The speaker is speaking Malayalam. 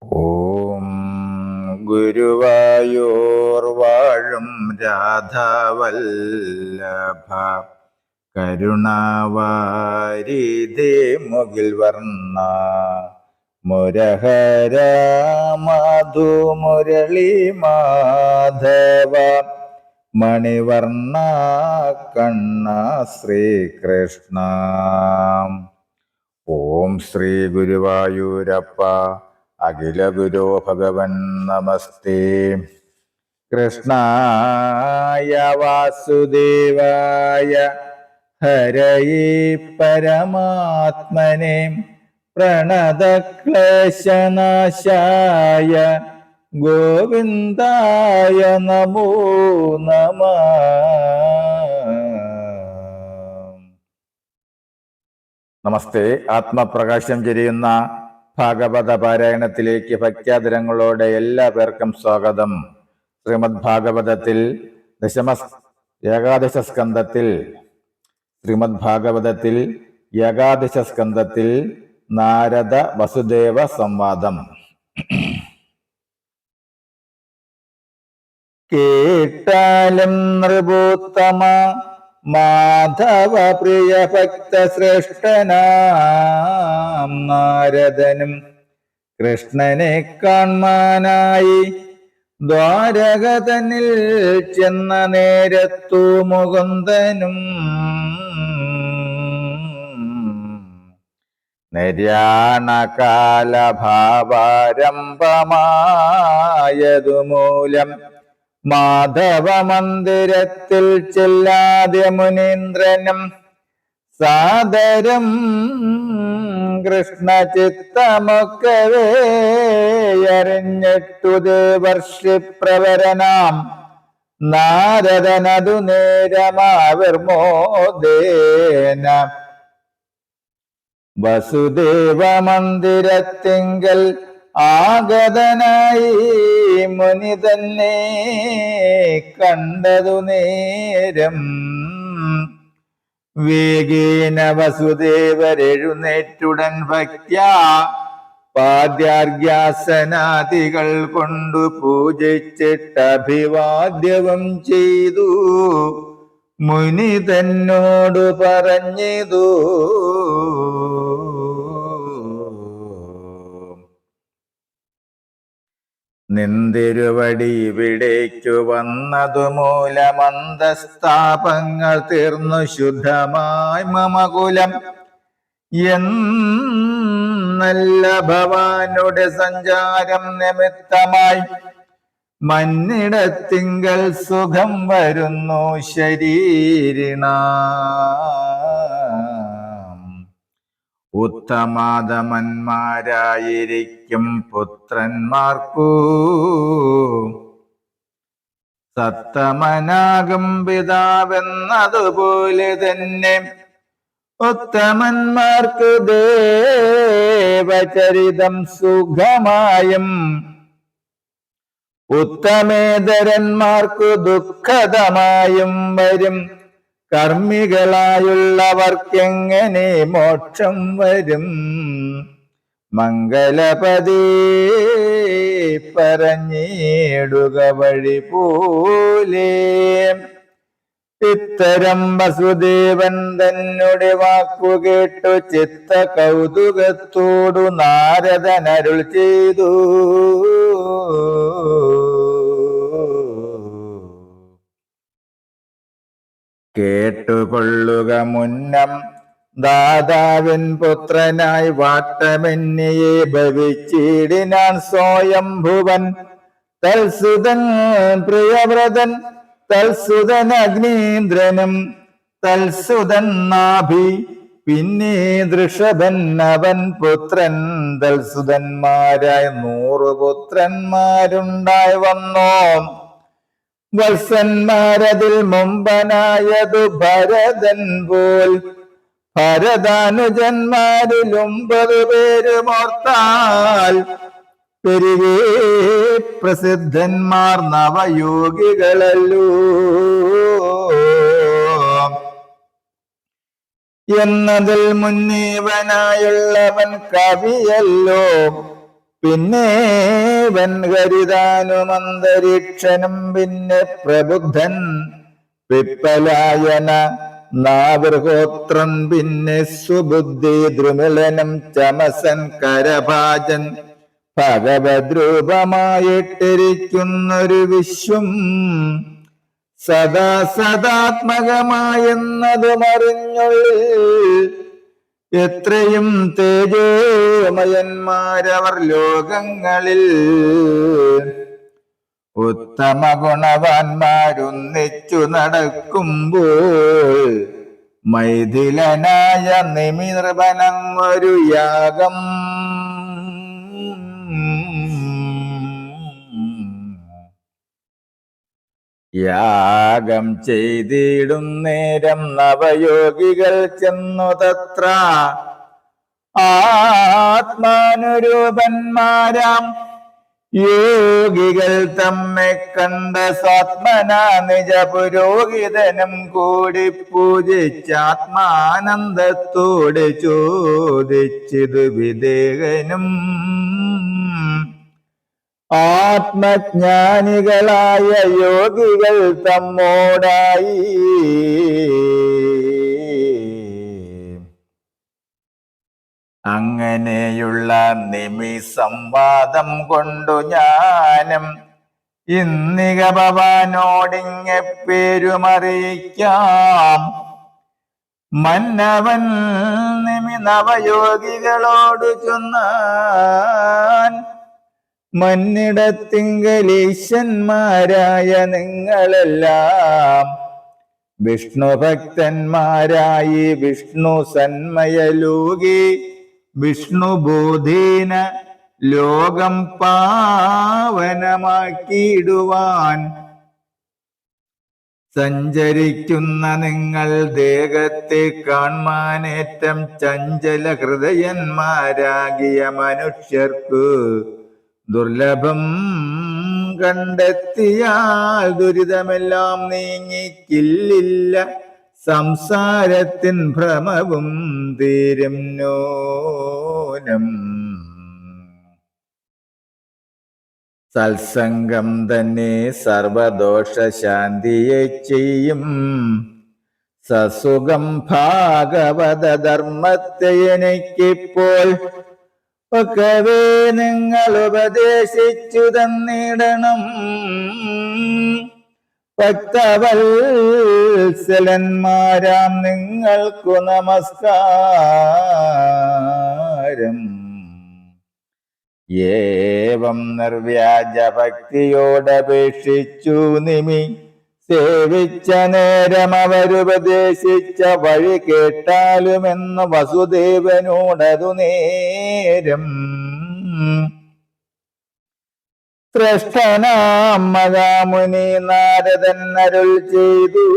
ഓം ഗുരുവായൂർ വാഴും രാധാവല്ലഭ കരുണാവാരിധേ മുകിൽ വർണ്ണ മുരഹര മധുമുരളി മാധവ മണിവർണ്ണ കണ്ണ ശ്രീകൃഷ്ണ. ഓം ശ്രീ ഗുരുവായൂരപ്പ അഖില ഗുരു ഭഗവൻ നമസ്തേ. കൃഷ്ണായ വാസുദേവായ ഹരയേ പരമാത്മനെ പ്രണതക്ലേശനാശായ ഗോവിന്ദായ നമോ നമഃ. നമസ്തേ. ആത്മപ്രകാശം ചൊരിയുന്ന ഭാഗവത പാരായണത്തിലേക്ക് ഭക്ത്യാദരങ്ങളോടെ എല്ലാ പേർക്കും സ്വാഗതം. ശ്രീമദ് ഭാഗവതത്തിൽ ഏകാദശ സ്കന്ധത്തിൽ നാരദ വസുദേവ സംവാദം. കേട്ടാലും നൃപോത്തമ മാധവ പ്രിയ ഭക്തശ്രേഷ്ഠനാം നാരദനും കൃഷ്ണനെ കാൺമാനായി ദ്വാരക തന്നിൽ ചെന്ന നേരത്തു മുകുന്ദനും നിര്യാണകാലഭാവാരംഭമായതുമൂലം മാധവ മന്ദിരത്തിൽ ചെല്ലാതെ മുനീന്ദ്രനും സാദരം കൃഷ്ണ ചിത്തമൊക്കവേ അറിഞ്ഞിട്ടു ദേവർഷി പ്രവരനാം നാരദനതു നേരമാവിർമോദേന വസുദേവ മന്ദിരത്തിങ്കൽ ആഗതനായി മുനി തന്നെ കണ്ടതു നേരം വേഗേന വസുദേവരെഴുന്നേറ്റുടൻ ഭക്ത്യാ പാദ്യാർഘ്യാസനാദികൾ കൊണ്ടു പൂജിച്ചിട്ട് അഭിവാദ്യവും ചെയ്തു മുനി തന്നോടു പറഞ്ഞിതു. നിന്തിരുവടി ഇവിടേക്കു വന്നതു മൂലമന്തസ്ഥാപങ്ങൾ തീർന്നു ശുദ്ധമായി മമകുലം എന്നല്ല ഭവാനുടെ സഞ്ചാരം നിമിത്തമായി മന്നിടത്തിങ്കൽ സുഖം വരുന്നു ശരീരിണ. ഉത്തമാദമന്മാരായിരിക്കും പുത്രന്മാർക്കു സത്തമനാകും പിതാവെന്നതുപോലെ തന്നെ ഉത്തമന്മാർക്ക് ദേവചരിതം സുഖമായും ഉത്തമേതരന്മാർക്കു ദുഃഖദമായും വരും. കർമ്മികളായുള്ളവർക്കെങ്ങനെ മോക്ഷം വരും? മംഗളപദേ പറഞ്ഞിടുക വഴി പോലെ. ഇത്തരം വസുദേവൻ തന്നെ വാക്കുകേട്ടു ചിത്ത കൗതുകത്തോടു നാരദനരുൾ ചെയ്തു. കേട്ടുകൊള്ളുക മുന്നം ദാതാവിൻ പുത്രനായി വാട്ടമെന്നിയെ ഭവിച്ചിടിനാൻ സ്വയംഭുവൻ. തൽസുതൻ പ്രിയവ്രതൻ തൽസുതൻ അഗ്നീന്ദ്രനും തൽസുതൻ നാഭി പിന്നെ ദൃഷഭൻ അവൻ പുത്രൻ. തൽസുതന്മാരായി 100 പുത്രന്മാരുണ്ടായി വന്നോ. വത്സന്മാരതിൽ മുമ്പനായതു ഭരതൻ പോൽ. ഭരതാനുജന്മാരിൽ 9 പേരുമോർത്താൽ പെരുകേ പ്രസിദ്ധന്മാർ നവയോഗികളല്ലോ. എന്നതിൽ മുന്നേവനായുള്ളവൻ കവിയല്ലോ. പിന്നെ വൻഹരിതാനുമന്തരീക്ഷനും പിന്നെ പ്രബുദ്ധൻ പിപ്പലായന നാവൃഹോത്രൻ പിന്നെ സുബുദ്ധി ദ്രുമിളനും ചമസൻ കരഭാജൻ ഭഗവദ്രൂപമായിട്ടിരിക്കുന്നൊരു വിശ്വം സദാ സദാത്മകമായെന്നതുമറിഞ്ഞുള്ളിൽ എത്രയും തേജോമയന്മാരവർ ലോകങ്ങളിൽ ഉത്തമ ഗുണവാന്മാരൊന്നിച്ചു നടക്കുമ്പോൾ മൈഥിലനായ നിമിനൃപനങ്ങൊരു യാഗം യാഗം ചെയ്തിടും നേരം നവയോഗികൾ ചെന്നു തത്ര ആത്മാനുരൂപന്മാരാം യോഗികൾ തമ്മെ കണ്ട സ്വാത്മന നിജ പുരോഹിതനും കൂടി പൂജിച്ചാത്മാനന്ദത്തോടെ ചോദിച്ചിതു വിദേഹനും ആത്മജ്ഞാനികളായ യോഗികൾ തമ്മോടായി അങ്ങനെയുള്ള നിമിസംവാദം കൊണ്ടു ഞാനും ഇന്നിക ഭവാനോടിങ്ങെ പേരുമറിയിക്കാം. മന്നവൻ നിമി നവയോഗികളോടു ചൊന്നാൻ, മന്നിടത്തിങ്കലീശന്മാരായ നിങ്ങളെല്ലാം വിഷ്ണുഭക്തന്മാരായി വിഷ്ണു സന്മയലോകി വിഷ്ണുബോധേന ലോകം പാവനമാക്കിയിടുവാൻ സഞ്ചരിക്കുന്ന നിങ്ങൾ ദേഹത്തെ കാൺമാനേറ്റം ചഞ്ചല ഹൃദയന്മാരാകിയ മനുഷ്യർക്ക് ദുർലഭം കണ്ടെത്തിയാൽ ദുരിതമെല്ലാം നീങ്ങിക്കില്ലില്ല, സംസാരത്തിൻ ഭ്രമവും തീരും നോനം. സത്സംഗം തന്നെ സർവദോഷശാന്തിയെ ചെയ്യും, സസുഖം ഭാഗവത ധർമ്മത്തെ എനിക്കിപ്പോൾ ഒക്കവേ നിങ്ങൾ ഉപദേശിച്ചു തന്നിടണം. ഭക്തവത്സലന്മാരാം നിങ്ങൾക്കു നമസ്കാരം. ഏവം നിർവ്യാജ ഭക്തിയോടപേക്ഷിച്ചു നിമി സേവിച്ച നേരം അവരുപദേശിച്ച വഴി കേട്ടാലുമെന്ന് വസുദേവനോടതു നേരം ശ്രേഷ്ഠനാം മഹാമുനി നാരദൻ അരുൾ ചെയ്തു,